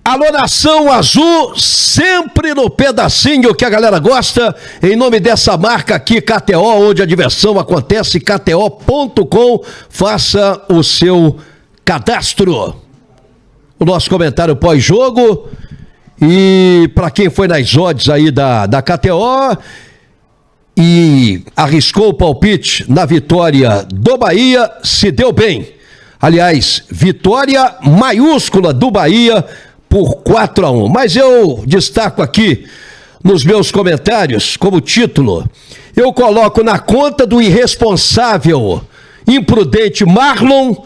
Alô, Nação Azul, sempre no pedacinho que a galera gosta, em nome dessa marca aqui, KTO, onde a diversão acontece, KTO.com, faça o seu cadastro. O nosso comentário pós-jogo, e para quem foi nas odds aí da KTO e arriscou o palpite na vitória do Bahia, se deu bem. Aliás, vitória maiúscula do Bahia por 4-1. Mas eu destaco aqui nos meus comentários, como título, eu coloco na conta do irresponsável, imprudente Marlon,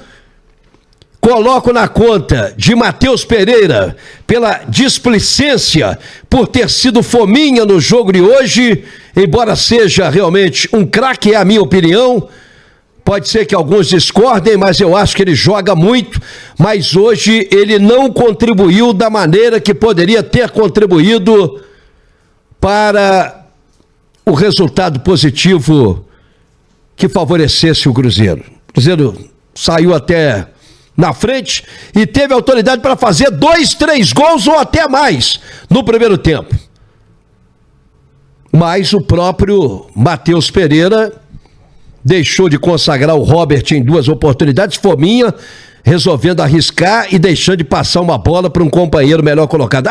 coloco na conta de Matheus Pereira pela displicência, por ter sido fominha no jogo de hoje, embora seja realmente um craque, é a minha opinião. Pode ser que alguns discordem, mas eu acho que ele joga muito, mas hoje ele não contribuiu da maneira que poderia ter contribuído para o resultado positivo que favorecesse o Cruzeiro. O Cruzeiro saiu até na frente e teve autoridade para fazer 2, 3 gols ou até mais no primeiro tempo. Mas o próprio Matheus Pereira deixou de consagrar o Robert em 2 oportunidades, fominha, resolvendo arriscar e deixando de passar uma bola para um companheiro melhor colocado.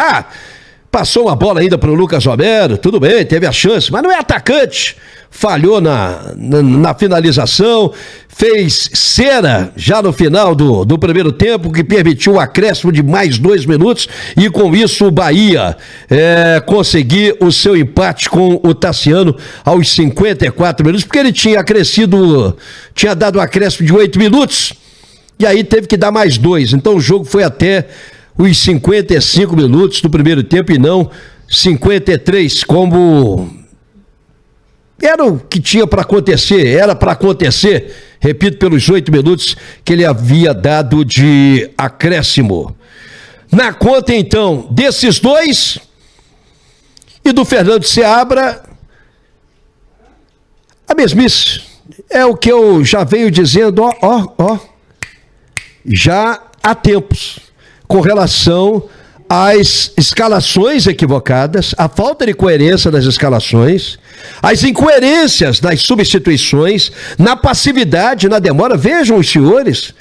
Passou uma bola ainda para o Lucas Romero, tudo bem, teve a chance, mas não é atacante. Falhou na finalização, fez cera já no final do primeiro tempo, que permitiu o acréscimo de mais 2 minutos, e com isso o Bahia conseguir o seu empate com o Tassiano aos 54 minutos, porque ele tinha dado um acréscimo de 8 minutos, e aí teve que dar mais 2, então o jogo foi até os 55 minutos do primeiro tempo e não 53, como era o que tinha para acontecer, repito, pelos 8 minutos que ele havia dado de acréscimo. Na conta, então, desses 2 e do Fernando Seabra, a mesmice. É o que eu já venho dizendo, já há tempos, com relação às escalações equivocadas, a falta de coerência das escalações, as incoerências das substituições, na passividade, na demora. Vejam os senhores,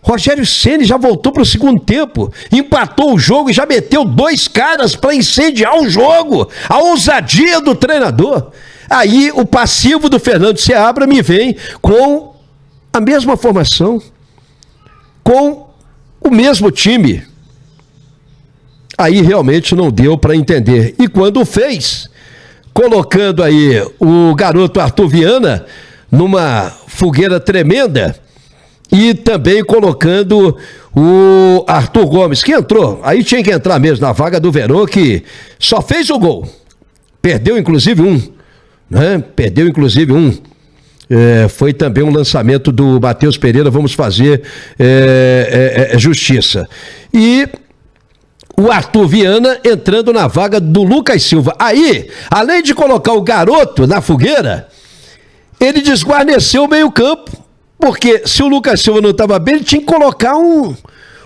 Rogério Ceni já voltou para o segundo tempo, empatou o jogo e já meteu 2 caras para incendiar o jogo. A ousadia do treinador. Aí o passivo do Fernando Seabra me vem com a mesma formação, com o mesmo time. Aí realmente não deu para entender. E quando fez, colocando aí o garoto Arthur Viana numa fogueira tremenda, e também colocando o Arthur Gomes, que entrou, aí tinha que entrar mesmo na vaga do Verón, que só fez o gol. Perdeu inclusive um, né? Foi também um lançamento do Matheus Pereira, vamos fazer justiça. E o Arthur Viana entrando na vaga do Lucas Silva. Aí, além de colocar o garoto na fogueira, ele desguarneceu o meio-campo, porque se o Lucas Silva não estava bem, ele tinha que colocar um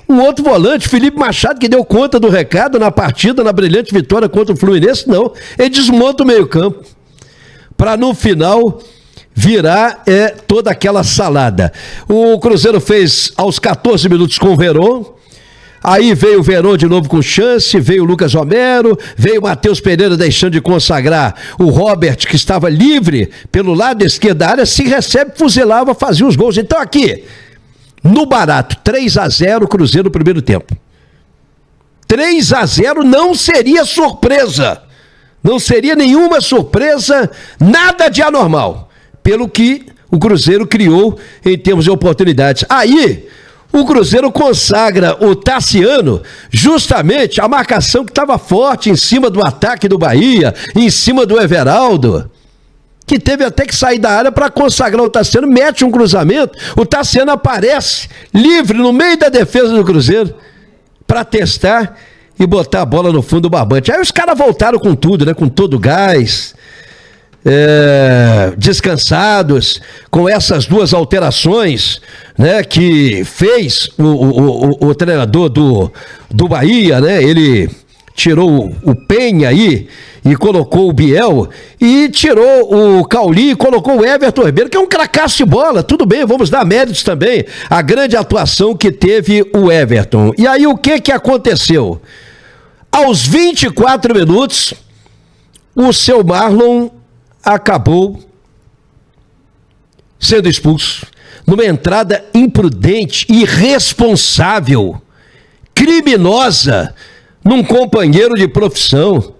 outro volante, Felipe Machado, que deu conta do recado na partida, na brilhante vitória contra o Fluminense. Não, ele desmonta o meio-campo, para no final virar toda aquela salada. O Cruzeiro fez aos 14 minutos com o Verón. Aí veio o Verón de novo com chance, veio o Lucas Romero, veio o Matheus Pereira deixando de consagrar o Robert, que estava livre pelo lado esquerdo da área, se recebe, fuzilava, fazia os gols. Então aqui, no barato, 3-0 Cruzeiro no primeiro tempo. 3-0 não seria surpresa, não seria nenhuma surpresa, nada de anormal, pelo que o Cruzeiro criou em termos de oportunidades. Aí o Cruzeiro consagra o Tassiano, justamente a marcação que estava forte em cima do ataque do Bahia, em cima do Everaldo, que teve até que sair da área para consagrar o Tassiano, mete um cruzamento, o Tassiano aparece livre no meio da defesa do Cruzeiro para testar e botar a bola no fundo do barbante. Aí os caras voltaram com tudo, né? Com todo o gás. descansados, com essas duas alterações, né, que fez o treinador do Bahia, né? Ele tirou o Penha aí e colocou o Biel, e tirou o Cauli e colocou o Everton Ribeiro, que é um cracaço de bola. Tudo bem, vamos dar méritos também à grande atuação que teve o Everton. E aí o que aconteceu? Aos 24 minutos, o seu Marlon acabou sendo expulso numa entrada imprudente, irresponsável, criminosa, num companheiro de profissão.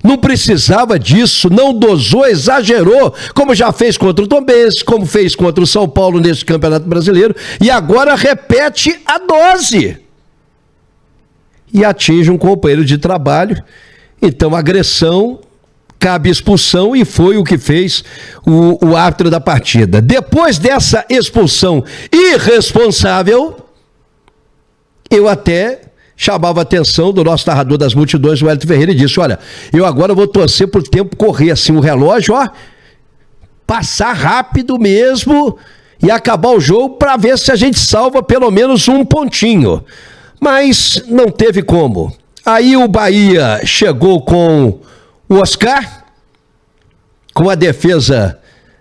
Não precisava disso, não dosou, exagerou, como já fez contra o Tombense, como fez contra o São Paulo nesse Campeonato Brasileiro, e agora repete a dose. E atinge um companheiro de trabalho. Então, agressão, cabe expulsão, e foi o que fez o árbitro da partida. Depois dessa expulsão irresponsável, eu até chamava a atenção do nosso narrador das multidões, o Wellington Ferreira, e disse: olha, eu agora vou torcer pro tempo correr, assim, o relógio, ó, passar rápido mesmo e acabar o jogo para ver se a gente salva pelo menos um pontinho. Mas não teve como. Aí o Bahia chegou com o Oscar, com a defesa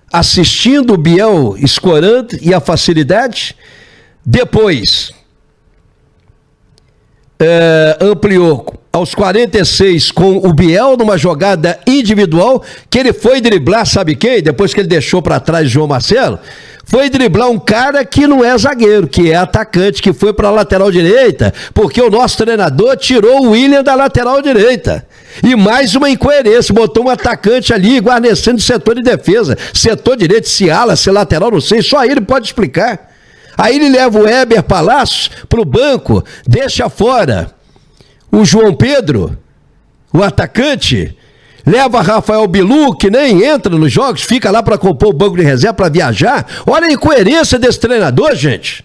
assistindo, o Biel escorando e a facilidade. Depois ampliou aos 46 com o Biel numa jogada individual, que ele foi driblar, sabe quem? Depois que ele deixou para trás o João Marcelo, foi driblar um cara que não é zagueiro, que é atacante, que foi para a lateral direita, porque o nosso treinador tirou o William da lateral direita. E mais uma incoerência, botou um atacante ali guarnecendo o setor de defesa, setor direito, se ala, se lateral, não sei, só ele pode explicar. Aí ele leva o Heber Palacios para o banco, deixa fora o João Pedro, o atacante, leva Rafael Bilu, que nem entra nos jogos, fica lá para compor o banco de reserva, para viajar. Olha a incoerência desse treinador, gente.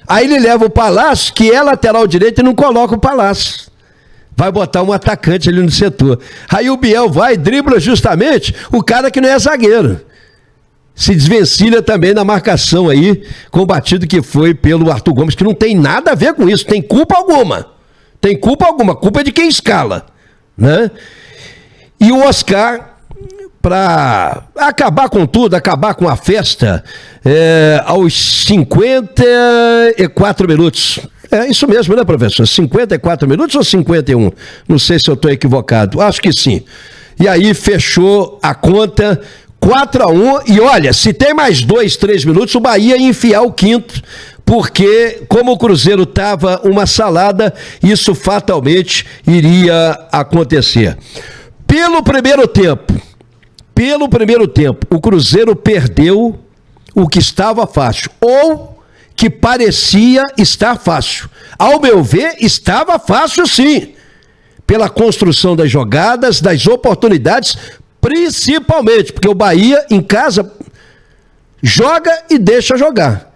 Aí ele leva o Palacios, que é lateral direito, e não coloca o Palacios. Vai botar um atacante ali no setor. Aí o Biel vai e dribla justamente o cara que não é zagueiro. Se desvencilha também na marcação aí, combatido que foi pelo Arthur Gomes, que não tem nada a ver com isso, tem culpa alguma. Tem culpa alguma, culpa é de quem escala, né? E o Oscar, para acabar com tudo, acabar com a festa, aos 54 minutos. É isso mesmo, né, professor? 54 minutos ou 51? Não sei se eu estou equivocado. Acho que sim. E aí fechou a conta 4-1. E olha, se tem mais 2, 3 minutos, o Bahia ia enfiar o quinto, porque como o Cruzeiro estava uma salada, isso fatalmente iria acontecer. Pelo primeiro tempo, o Cruzeiro perdeu o que estava fácil, ou que parecia estar fácil. Ao meu ver, estava fácil sim, pela construção das jogadas, das oportunidades, principalmente, porque o Bahia em casa joga e deixa jogar.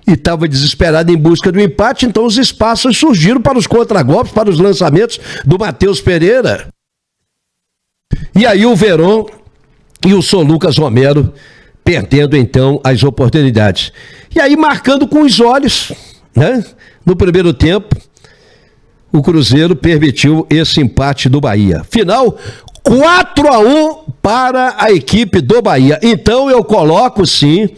E estava desesperado em busca do empate, então os espaços surgiram para os contragolpes, para os lançamentos do Matheus Pereira. E aí o Verón e o São Lucas Romero perdendo então as oportunidades. E aí marcando com os olhos, né? No primeiro tempo, o Cruzeiro permitiu esse empate do Bahia. Final 4-1 para a equipe do Bahia. Então eu coloco sim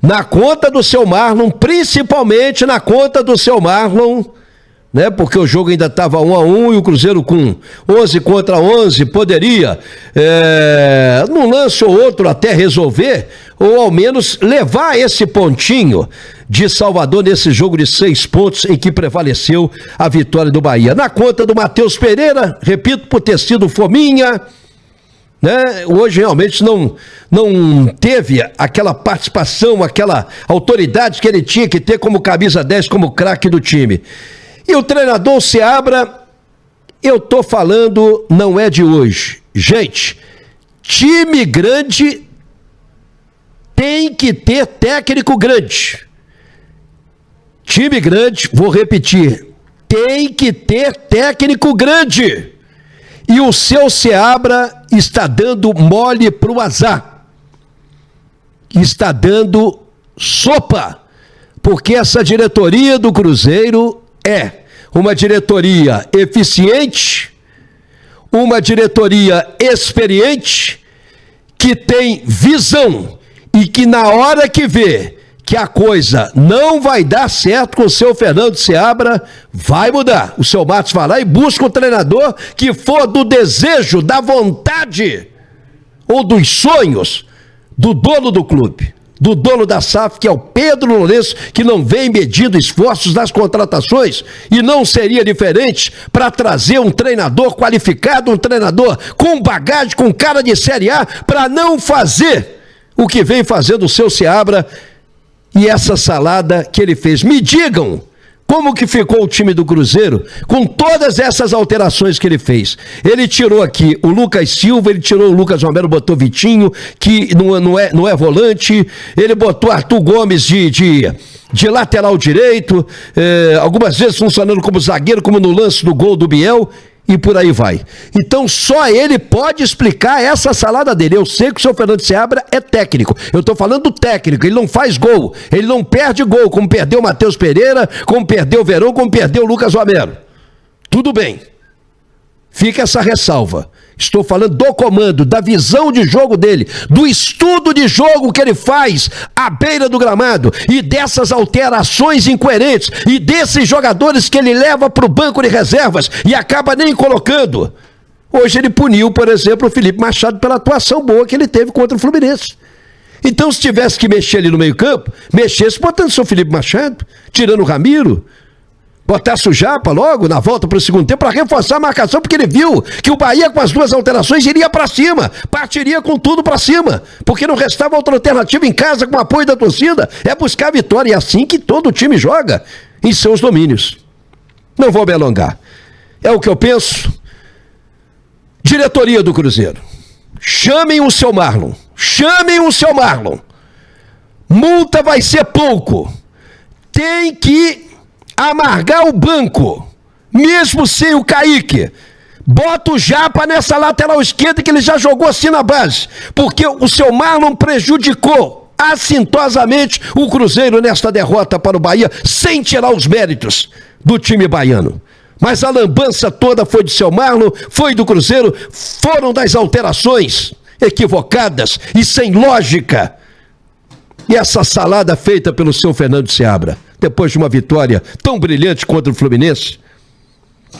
na conta do seu Marlon, principalmente na conta do seu Marlon, né? Porque o jogo ainda estava 1-1 e o Cruzeiro com 11 contra 11 poderia, num lance ou outro até resolver, ou ao menos levar esse pontinho de Salvador nesse jogo de 6 pontos em que prevaleceu a vitória do Bahia. Na conta do Matheus Pereira, repito, por ter sido fominha, né? Hoje realmente não teve aquela participação, aquela autoridade que ele tinha que ter como camisa 10, como craque do time. E o treinador Seabra, eu tô falando, não é de hoje. Gente, time grande tem que ter técnico grande. Time grande, vou repetir, tem que ter técnico grande. E o seu Seabra está dando mole para o azar. Está dando sopa. Porque essa diretoria do Cruzeiro é uma diretoria eficiente, uma diretoria experiente, que tem visão e que na hora que vê que a coisa não vai dar certo com o seu Fernando Seabra, vai mudar. O seu Matos vai lá e busca um treinador que for do desejo, da vontade ou dos sonhos do dono do clube, do dono da SAF, que é o Pedro Lourenço, que não vem medindo esforços nas contratações, e não seria diferente para trazer um treinador qualificado, um treinador com bagagem, com cara de Série A, para não fazer o que vem fazendo o seu Seabra e essa salada que ele fez. Me digam como que ficou o time do Cruzeiro com todas essas alterações que ele fez. Ele tirou aqui o Lucas Silva, ele tirou o Lucas Romero, botou Vitinho, que não é volante, ele botou Arthur Gomes de lateral direito, algumas vezes funcionando como zagueiro, como no lance do gol do Biel, e por aí vai. Então só ele pode explicar essa salada dele. Eu sei que o seu Fernando Seabra é técnico. Eu estou falando do técnico. Ele não faz gol. Ele não perde gol, como perdeu o Matheus Pereira, como perdeu o Verão, como perdeu o Lucas Romero. Tudo bem. Fica essa ressalva. Estou falando do comando, da visão de jogo dele, do estudo de jogo que ele faz à beira do gramado e dessas alterações incoerentes e desses jogadores que ele leva para o banco de reservas e acaba nem colocando. Hoje ele puniu, por exemplo, o Felipe Machado pela atuação boa que ele teve contra o Fluminense. Então, se tivesse que mexer ali no meio-campo, mexesse botando o seu Felipe Machado, tirando o Ramiro, botasse o Japa logo na volta para o segundo tempo para reforçar a marcação, porque ele viu que o Bahia, com as duas alterações, iria para cima, partiria com tudo para cima, porque não restava outra alternativa em casa com o apoio da torcida, é buscar a vitória, e é assim que todo time joga em seus domínios. Não vou me alongar. É o que eu penso. Diretoria do Cruzeiro, chamem o seu Marlon, multa vai ser pouco, tem que amargar o banco, mesmo sem o Kaique. Bota o Japa nessa lateral esquerda que ele já jogou assim na base, porque o seu Marlon prejudicou assintosamente o Cruzeiro nesta derrota para o Bahia, sem tirar os méritos do time baiano. Mas a lambança toda foi do seu Marlon, foi do Cruzeiro, foram das alterações equivocadas e sem lógica. E essa salada feita pelo seu Fernando Seabra, depois de uma vitória tão brilhante contra o Fluminense,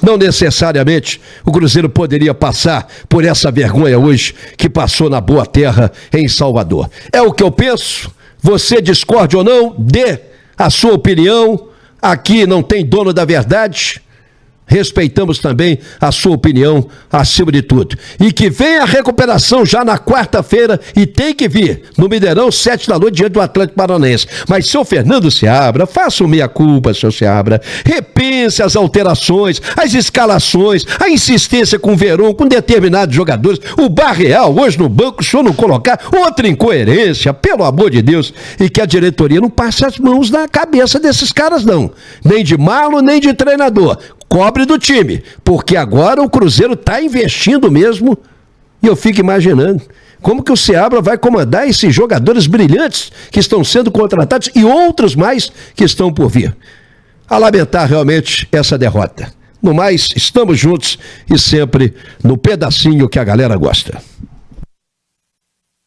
não necessariamente o Cruzeiro poderia passar por essa vergonha hoje que passou na Boa Terra em Salvador. É o que eu penso. Você discorde ou não, dê a sua opinião. Aqui não tem dono da verdade. Respeitamos também a sua opinião acima de tudo. E que venha a recuperação já na quarta-feira, e tem que vir no Mineirão, 7 da noite, diante do Atlético Paranaense. Mas, seu Fernando Seabra, faça o meia-culpa, seu Seabra. Repense as alterações, as escalações, a insistência com o Verón, com determinados jogadores. O Barreal, hoje no banco, o senhor não colocar outra incoerência, pelo amor de Deus. E que a diretoria não passe as mãos na cabeça desses caras, não. Nem de Marlon, nem de treinador. Cobre do time, porque agora o Cruzeiro está investindo mesmo, e eu fico imaginando como que o Seabra vai comandar esses jogadores brilhantes que estão sendo contratados e outros mais que estão por vir. A lamentar realmente essa derrota. No mais, estamos juntos e sempre no pedacinho que a galera gosta.